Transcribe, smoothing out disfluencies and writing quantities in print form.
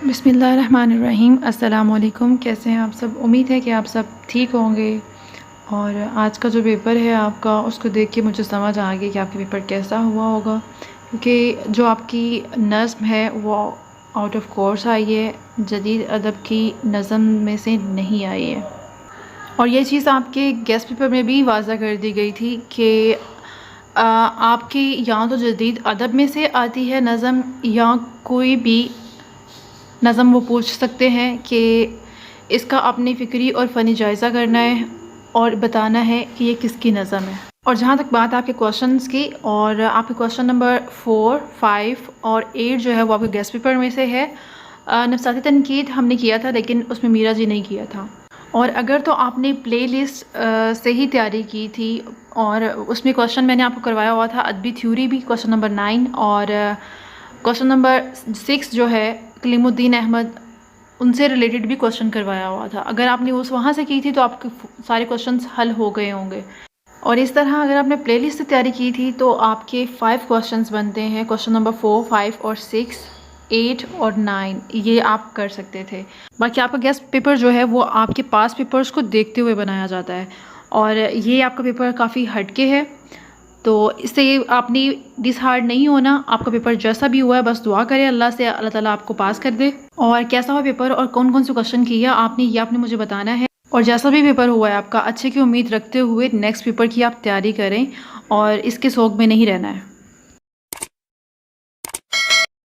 बिस्मिल्लाहिर्रहमानिर्रहीम। अस्सलाम वालेकुम। कैसे हैं आप सब? उम्मीद है कि आप सब ठीक होंगे। और आज का जो पेपर है आपका, उसको देख के मुझे समझ आ गई कि आपका पेपर कैसा हुआ होगा, क्योंकि जो आपकी नज़्म है वो आउट ऑफ कोर्स आई है, जदीद अदब की नज़म में से नहीं आई है। और ये चीज़ आपके गेस्ट पेपर में भी वाज़ा कर दी गई थी कि आपकी या तो जदीद अदब में से आती है नज़म, या कोई भी नज़म वो पूछ सकते हैं कि इसका अपनी फ़िक्री और फ़नी जायज़ा करना है और बताना है कि ये किसकी नज़म है। और जहाँ तक बात आपके क्वेश्चंस की, और आपके क्वेश्चन नंबर 4, 5 और 8 जो है वो आपके गेस्ट पेपर में से है। नफ़साती तनकीद हमने किया था, लेकिन उसमें मीरा जी नहीं किया था। और अगर तो आपने प्लेलिस्ट से ही तैयारी की थी, और उसमें क्वेश्चन मैंने आपको करवाया हुआ था अदबी थ्योरी भी, क्वेश्चन नंबर 9, और क्वेश्चन नंबर 6 जो है कलीमुद्दीन अहमद, उनसे रिलेटेड भी क्वेश्चन करवाया हुआ था। अगर आपने उस वहाँ से की थी तो आपके सारे क्वेश्चंस हल हो गए होंगे। और इस तरह अगर आपने प्लेलिस्ट से तैयारी की थी तो आपके 5 क्वेश्चंस बनते हैं। क्वेश्चन नंबर 4, 5 और 6, 8 और 9 ये आप कर सकते थे। बाकी आपका गेस्ट पेपर जो है वो आपके पास पेपर्स को देखते हुए बनाया जाता है, और ये आपका पेपर काफ़ी हटके है, तो इससे आपने डिसहार्ड नहीं होना। आपका पेपर जैसा भी हुआ है बस दुआ करें अल्लाह से, अल्लाह ताला आपको पास कर दे। और कैसा हुआ पेपर और कौन कौन से क्वेश्चन किया आपने मुझे बताना है। और जैसा भी पेपर हुआ है आपका, अच्छे की उम्मीद रखते हुए नेक्स्ट पेपर की आप तैयारी करें और इसके शौक में नहीं रहना है।